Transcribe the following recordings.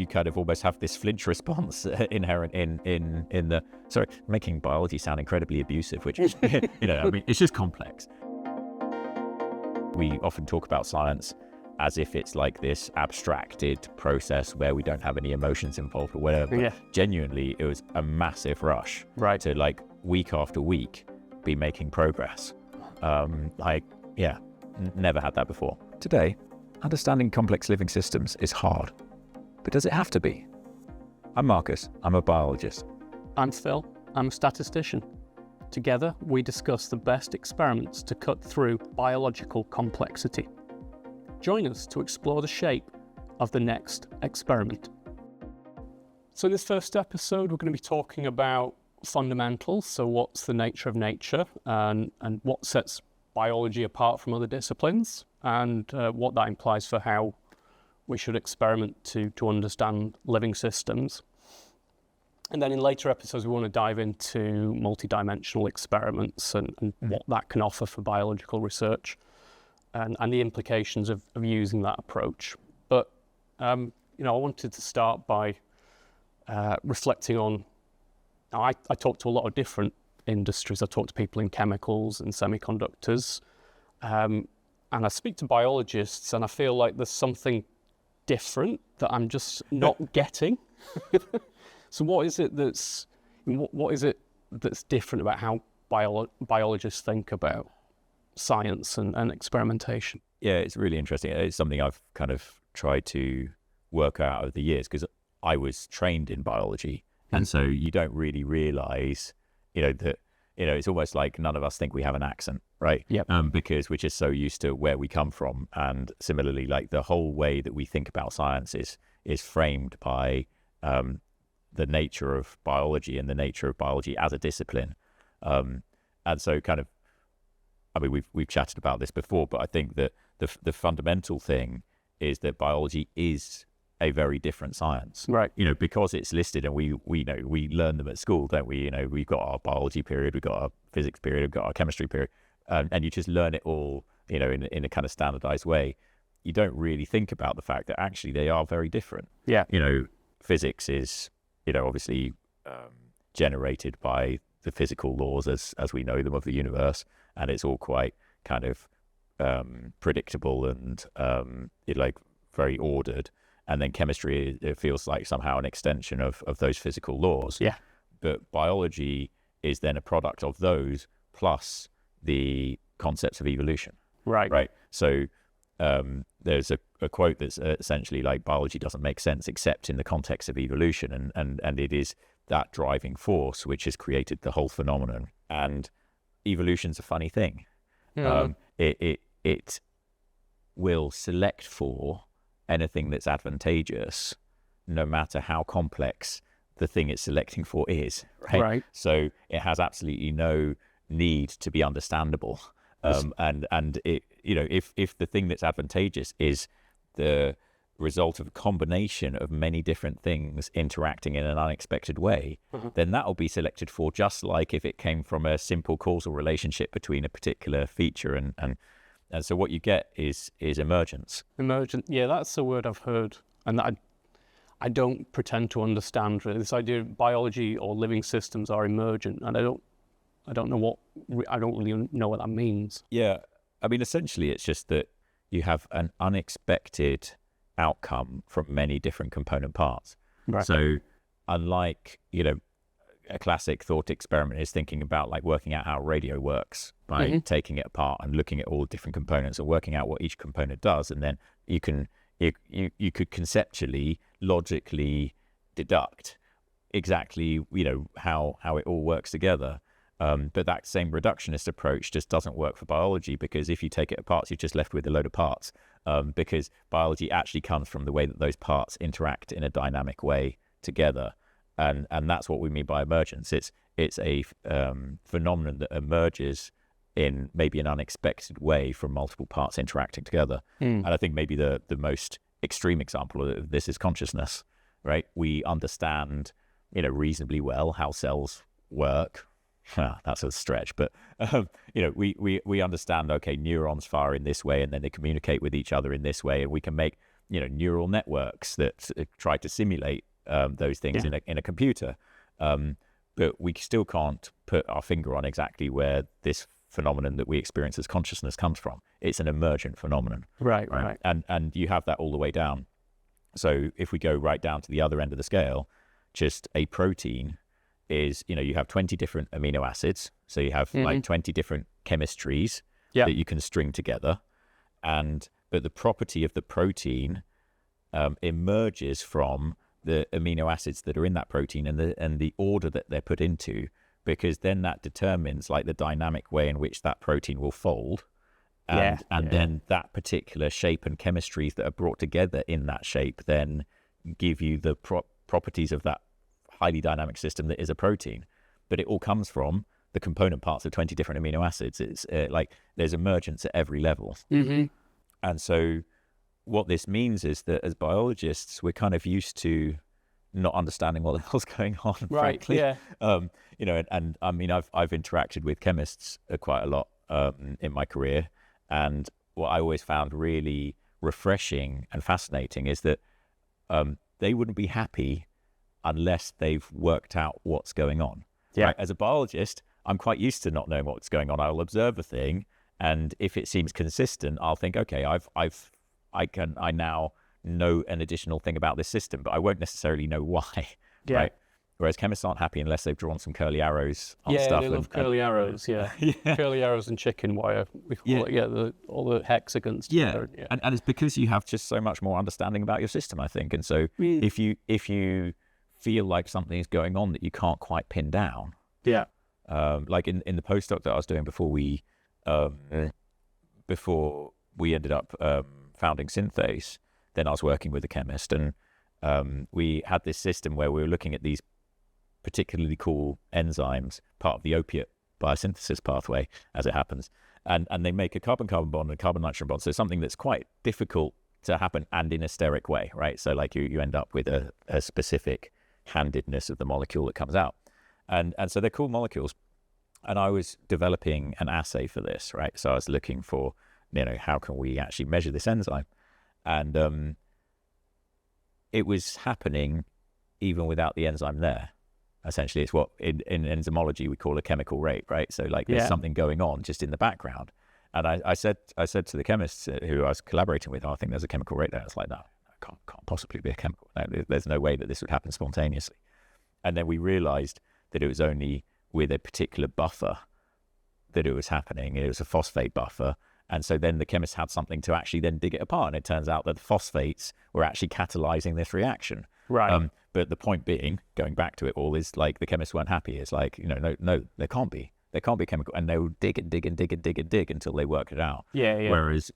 you kind of almost have this flinch response inherent in the, sorry, making biology sound incredibly abusive, which is, I mean, it's just complex. We often talk about science as if it's like this abstracted process where we don't have any emotions involved or whatever. But genuinely, it was a massive rush to like week after week be making progress. Never had that before. Today, understanding complex living systems is hard, but does it have to be? I'm Markus, I'm a biologist. I'm Phil, I'm a statistician. Together, we discuss the best experiments to cut through biological complexity. Join us to explore the shape of the next experiment. So in this first episode, we're going to be talking about fundamentals. So what's the nature of nature and what sets biology apart from other disciplines, and what that implies for how we should experiment to understand living systems. And then in later episodes, we want to dive into multidimensional experiments and what that can offer for biological research and the implications of using that approach. But, I wanted to start by reflecting on, I talk to a lot of different industries. I talk to people in chemicals and semiconductors, and I speak to biologists, and I feel like there's something different that I'm just not getting. So what is it that's different about how biologists think about science and experimentation? Yeah, it's really interesting. It's something I've kind of tried to work out over the years because I was trained in biology, and so you don't really realize, that, it's almost like none of us think we have an accent, right? Yep. Because we're just so used to where we come from. And similarly, like the whole way that we think about science is framed by the nature of biology and the nature of biology as a discipline. And so kind of, I mean, we've chatted about this before, but I think that the fundamental thing is that biology is a very different science, right? Because it's listed, and we learn them at school, don't we? We've got our biology period, we've got our physics period, we've got our chemistry period, and you just learn it all, in a kind of standardized way. You don't really think about the fact that actually they are very different. Yeah. Physics is, obviously generated by the physical laws as we know them of the universe, and it's all quite kind of predictable and very ordered. And then chemistry, it feels like somehow an extension of those physical laws. Yeah. But biology is then a product of those plus the concepts of evolution. Right. So there's a quote that's essentially like, biology doesn't make sense except in the context of evolution, and it is that driving force which has created the whole phenomenon. And evolution's a funny thing. It will select for anything that's advantageous, no matter how complex the thing it's selecting for is, right? So it has absolutely no need to be understandable. And it, if the thing that's advantageous is the result of a combination of many different things interacting in an unexpected way, then that will be selected for, just like if it came from a simple causal relationship between a particular feature. And so what you get is emergence. Emergent, yeah, that's a word I've heard, and I don't pretend to understand really. This idea of biology or living systems are emergent, and I don't really know what that means. Yeah, I mean, essentially, it's just that you have an unexpected outcome from many different component parts. Right. So, unlike a classic thought experiment is thinking about like working out how radio works by taking it apart and looking at all the different components and working out what each component does, and then you could conceptually, logically deduct exactly how it all works together. But that same reductionist approach just doesn't work for biology, because if you take it apart, you're just left with a load of parts, because biology actually comes from the way that those parts interact in a dynamic way together. And that's what we mean by emergence. It's a phenomenon that emerges in maybe an unexpected way from multiple parts interacting together. And I think maybe the most extreme example of this is consciousness, right? We understand, reasonably well how cells work. That's a stretch, but we understand, okay, neurons fire in this way, and then they communicate with each other in this way, and we can make neural networks that try to simulate those things in a computer. But we still can't put our finger on exactly where this phenomenon that we experience as consciousness comes from. It's an emergent phenomenon. Right. And you have that all the way down. So if we go right down to the other end of the scale, just a protein is, you have 20 different amino acids. So you have like 20 different chemistries that you can string together. But the property of the protein emerges from the amino acids that are in that protein and the order that they're put into, because then that determines like the dynamic way in which that protein will fold. Then that particular shape and chemistries that are brought together in that shape then give you the properties of that highly dynamic system that is a protein. But it all comes from the component parts of 20 different amino acids. It's like there's emergence at every level. And so what this means is that as biologists, we're kind of used to not understanding what the hell's going on, frankly. And I mean, I've interacted with chemists quite a lot in my career. And what I always found really refreshing and fascinating is that they wouldn't be happy unless they've worked out what's going on. Right? As a biologist, I'm quite used to not knowing what's going on. I'll observe a thing, and if it seems consistent, I'll think, okay, I now know an additional thing about this system, but I won't necessarily know why. Right? Whereas chemists aren't happy unless they've drawn some curly arrows on stuff. They love curly arrows. Curly arrows and chicken wire. We call it, all the hexagons. And it's because you have just so much more understanding about your system, I think. And so if you feel like something is going on that you can't quite pin down. Like in the postdoc that I was doing before we ended up founding Synthase, then I was working with a chemist, and we had this system where we were looking at these particularly cool enzymes, part of the opiate biosynthesis pathway, as it happens, and they make a carbon-carbon bond and a carbon-nitrogen bond. So something that's quite difficult to happen and in a steric way, right? So like you end up with a specific handedness of the molecule that comes out. And so they're cool molecules. And I was developing an assay for this, right? So I was looking for, how can we actually measure this enzyme? And it was happening even without the enzyme there. Essentially, it's what in enzymology we call a chemical rate, right? So like there's something going on just in the background. And I said to the chemists who I was collaborating with, I think there's a chemical rate there. It's like, no, can't possibly be a chemical. No, there's no way that this would happen spontaneously. And then we realized that it was only with a particular buffer that it was happening. It was a phosphate buffer. And so then the chemists had something to actually then dig it apart. And it turns out that the phosphates were actually catalyzing this reaction. Right. But the point being, going back to it all, is like the chemists weren't happy. It's like, no, there can't be. There can't be chemical. And they would dig and dig and dig and dig and dig until they worked it out. Whereas,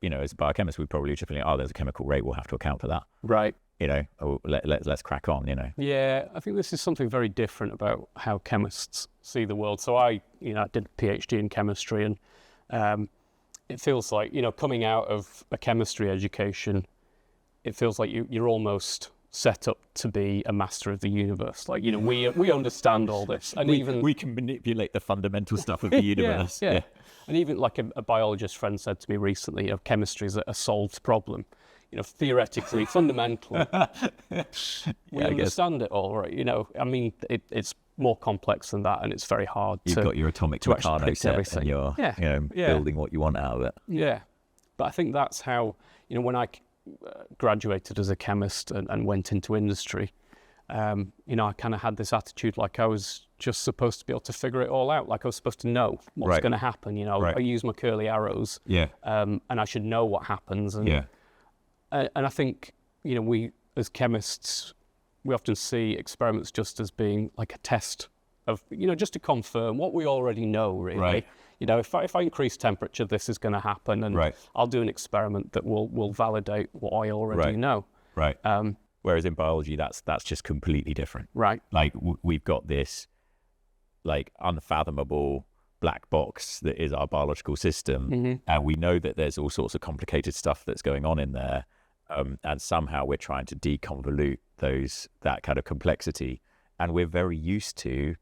as a biochemist, we'd probably just be like, there's a chemical rate. We'll have to account for that. Right. Let's crack on, Yeah, I think this is something very different about how chemists see the world. So I did a PhD in chemistry, and it feels like, coming out of a chemistry education, it feels like you're almost set up to be a master of the universe. Like, we understand all this. And we can manipulate the fundamental stuff of the universe. Yeah. And even like a biologist friend said to me recently, chemistry is a solved problem. Theoretically, fundamentally, we understand it all, right? I mean, it's more complex than that, and it's very hard You've got your atomic Meccano set everything. And you're building what you want out of it. Yeah. But I think that's how, when I graduated as a chemist and went into industry, I kind of had this attitude like I was just supposed to be able to figure it all out, like I was supposed to know what's going to happen. I use my curly arrows, and I should know what happens. And I think, we as chemists, we often see experiments just as being like a test of, just to confirm what we already know, really. Right. If I increase temperature, this is going to happen, and I'll do an experiment that will validate what I already know. Right. Whereas in biology, that's just completely different. Right. Like we've got this like unfathomable black box that is our biological system, and we know that there's all sorts of complicated stuff that's going on in there, and somehow we're trying to deconvolute that kind of complexity, and we're very used to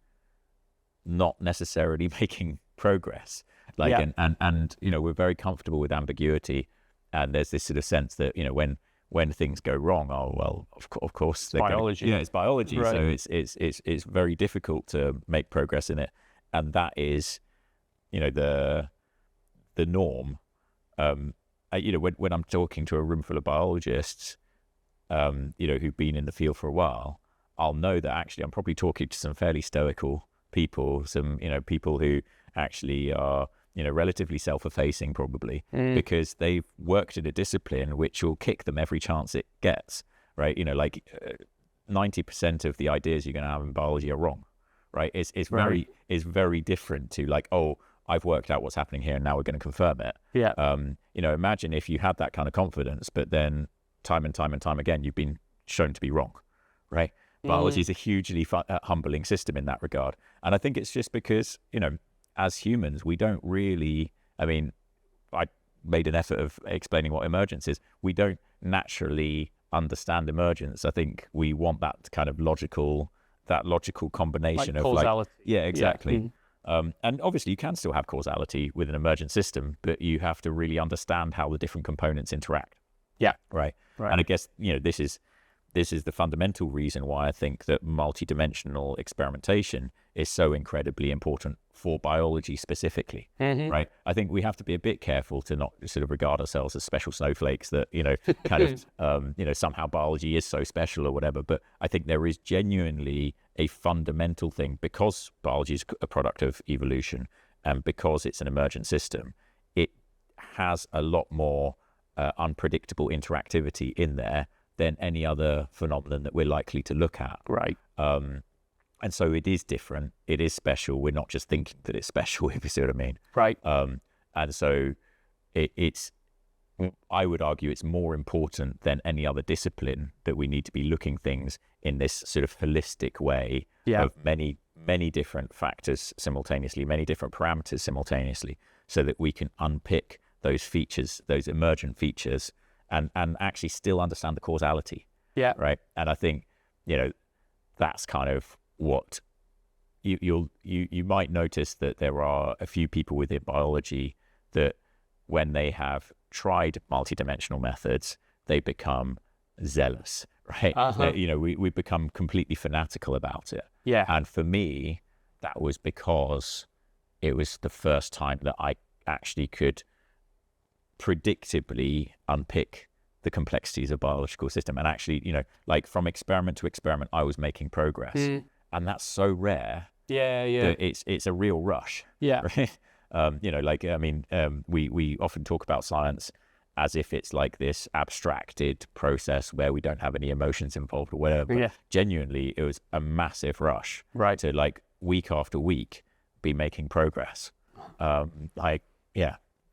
not necessarily making progress, and we're very comfortable with ambiguity, and there's this sort of sense that when when things go wrong, oh well, of course, it's biology. It's biology, right. So it's very difficult to make progress in it, and that is, the norm. When I'm talking to a room full of biologists, who've been in the field for a while, I'll know that actually I'm probably talking to some fairly stoical people, some people who actually are relatively self-effacing probably, because they've worked in a discipline which will kick them every chance it gets, right? 90% of the ideas you're going to have in biology are wrong, right? It's very different to like, oh, I've worked out what's happening here and now we're going to confirm it. Yeah. Imagine if you had that kind of confidence, but then time and time again you've been shown to be wrong, right? Biology is a hugely humbling system in that regard, and I think it's just because as humans, we don't really, I made an effort of explaining what emergence is. We don't naturally understand emergence. I think we want that kind of logical combination like of causality. yeah, exactly. And obviously you can still have causality with an emergent system, but you have to really understand how the different components interact. Yeah. Right. And I guess, this is the fundamental reason why I think that multidimensional experimentation is so incredibly important for biology specifically, right? I think we have to be a bit careful to not sort of regard ourselves as special snowflakes that, kind of, somehow biology is so special or whatever. But I think there is genuinely a fundamental thing, because biology is a product of evolution and because it's an emergent system, it has a lot more unpredictable interactivity in there than any other phenomenon that we're likely to look at. Right. And so it is different. It is special. We're not just thinking that it's special, if you see what I mean. Right. And so I would argue it's more important than any other discipline that we need to be looking things in this sort of holistic way of many, many different factors simultaneously, many different parameters simultaneously, so that we can unpick those features, those emergent features, and actually still understand the causality. Yeah. Right. And I think, that's kind of what you might notice, that there are a few people within biology that when they have tried multidimensional methods, they become zealous, right? We become completely fanatical about it. Yeah. And for me, that was because it was the first time that I actually could predictably unpick the complexities of biological system, and actually, like from experiment to experiment, I was making progress, and that's so rare. That it's a real rush. Yeah. Right? We often talk about science as if it's like this abstracted process where we don't have any emotions involved or whatever. But genuinely, it was a massive rush. Right. To like week after week be making progress.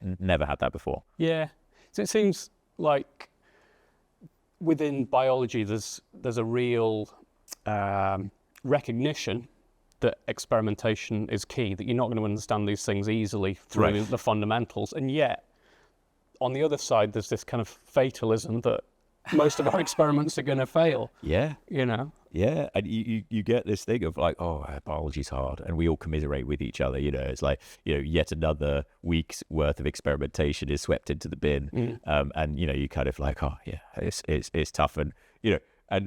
Never had that before. Yeah. So it seems like within biology, there's a real recognition that experimentation is key, that you're not going to understand these things easily through the fundamentals. And yet, on the other side, there's this kind of fatalism that most of our experiments are going to fail. Yeah. Yeah, and you get this thing of like, oh, biology's hard, and we all commiserate with each other. It's like, yet another week's worth of experimentation is swept into the bin, and you kind of like, oh yeah, it's tough, and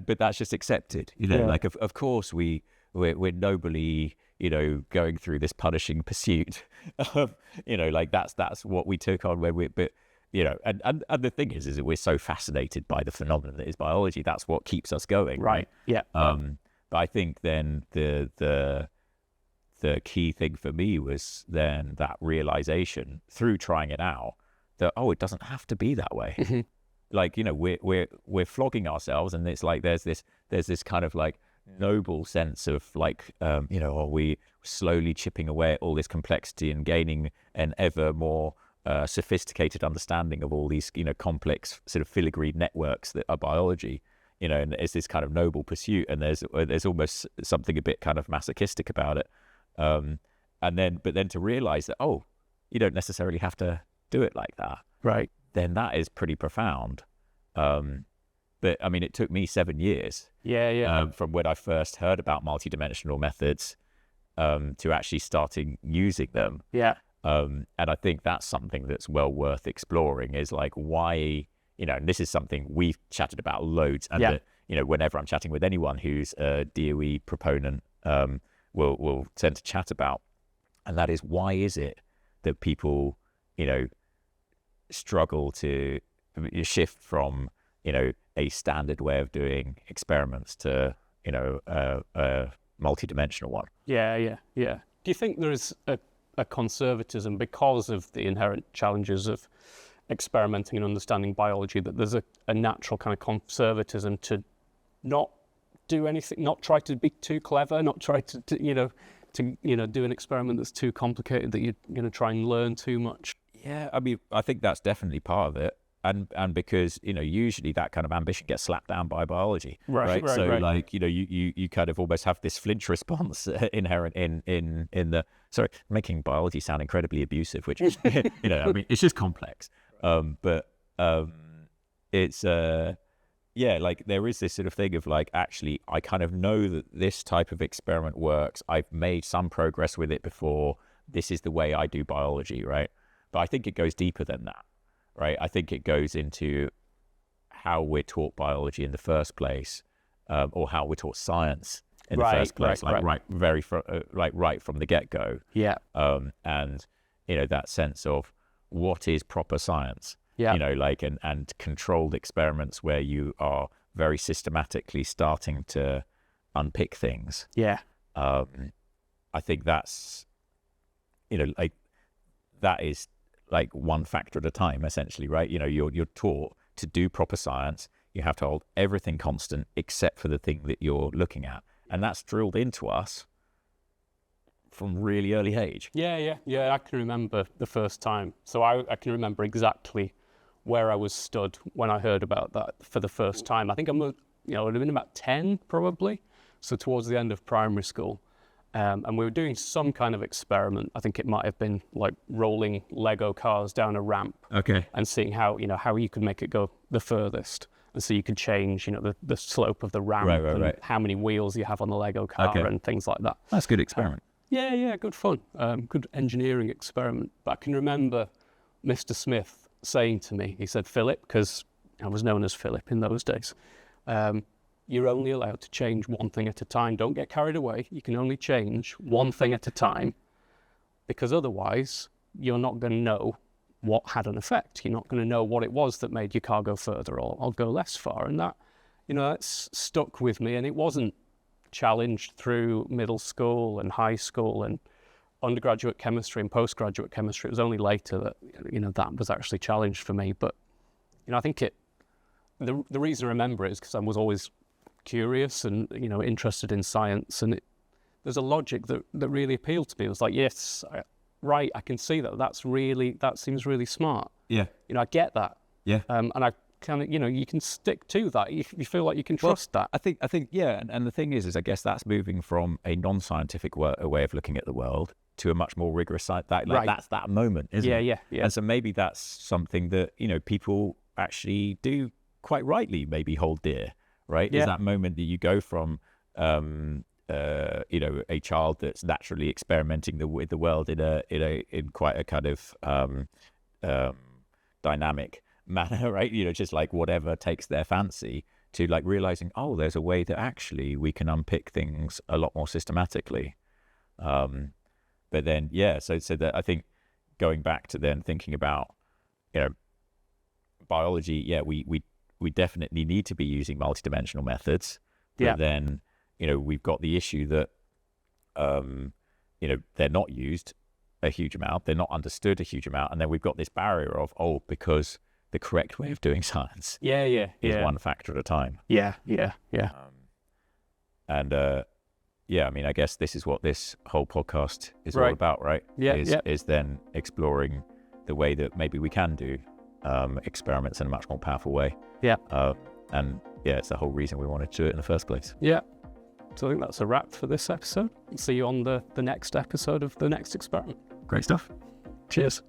but that's just accepted. Like of course we're nobly going through this punishing pursuit. Like that's what we took on when and the thing is that we're so fascinated by the phenomenon that is biology. That's what keeps us going. Right. Yeah. But I think then the key thing for me was then that realization through trying it out that, it doesn't have to be that way. Mm-hmm. Like, we're flogging ourselves, and it's like, there's this kind of like noble sense of like, we slowly chipping away at all this complexity and gaining an ever more sophisticated understanding of all these, complex sort of filigree networks that are biology, and it's this kind of noble pursuit, and there's almost something a bit kind of masochistic about it. But then to realize that, you don't necessarily have to do it like that. Right. Then that is pretty profound. But I mean, it took me 7 years. From when I first heard about multidimensional methods to actually starting using them. Yeah. And I think that's something that's well worth exploring, is like, why and this is something we've chatted about loads, and that, whenever I'm chatting with anyone who's a DOE proponent, we'll tend to chat about, and that is, why is it that people, struggle to shift from, a standard way of doing experiments to, a multidimensional one? Yeah. Do you think there is a conservatism because of the inherent challenges of experimenting and understanding biology, that there's a natural kind of conservatism to not do anything, not try to be too clever, not try to do an experiment that's too complicated, that you're going to try and learn too much? Yeah, I mean, I think that's definitely part of it. And because, usually that kind of ambition gets slapped down by biology, right? So like, you kind of almost have this flinch response inherent in the, sorry, making biology sound incredibly abusive, which, I mean, it's just complex. But it's, like there is this sort of thing of like, actually, I kind of know that this type of experiment works. I've made some progress with it before. This is the way I do biology, right? But I think it goes deeper than that. Right, I think it goes into how we're taught biology in the first place, or how we're taught science in the first place, right from the get-go. Yeah. And that sense of what is proper science. Yeah. And controlled experiments where you are very systematically starting to unpick things. Yeah. I think that's, that is like one factor at a time, essentially, right? You're taught to do proper science. You have to hold everything constant except for the thing that you're looking at. And that's drilled into us from really early age. Yeah. I can remember the first time. So I can remember exactly where I was stood when I heard about that for the first time. I think it would have been about 10 probably. So towards the end of primary school. And we were doing some kind of experiment. I think it might have been like rolling Lego cars down a ramp. Okay. And seeing how you could make it go the furthest. And so you could change, the slope of the ramp and how many wheels you have on the Lego car and things like that. That's a good experiment. Yeah, good fun. Good engineering experiment. But I can remember Mr. Smith saying to me, he said, Philip, because I was known as Philip in those days, you're only allowed to change one thing at a time. Don't get carried away. You can only change one thing at a time, because otherwise you're not going to know what had an effect. You're not going to know what it was that made your car go further or go less far. And that, that's stuck with me. And it wasn't challenged through middle school and high school and undergraduate chemistry and postgraduate chemistry. It was only later that, that was actually challenged for me. But, I think the reason I remember it is because I was always curious and interested in science, and there's a logic that really appealed to me. It was like, yes, I can see that seems really smart. Yeah. I get that. Yeah. And I kind of, you can stick to that. You feel like you can trust that. I think, yeah. And the thing is I guess that's moving from a non-scientific way of looking at the world to a much more rigorous side. That's that moment, isn't it? Yeah. And so maybe that's something that, people actually do quite rightly maybe hold dear. Right? Is that moment that you go from, a child that's naturally experimenting with the world in quite a kind of dynamic manner, right? Just like whatever takes their fancy, to like realizing, oh, there's a way that actually we can unpick things a lot more systematically. But then, so that I think going back to then thinking about, biology, we definitely need to be using multidimensional methods. But then, we've got the issue that, they're not used a huge amount. They're not understood a huge amount. And then we've got this barrier of, because the correct way of doing science is one factor at a time. Yeah. I mean, I guess this is what this whole podcast is all about, right? Is then exploring the way that maybe we can do experiments in a much more powerful way. It's the whole reason we wanted to do it in the first place. So I think that's a wrap for this episode. See you on the next episode of the next experiment. Great stuff. Cheers.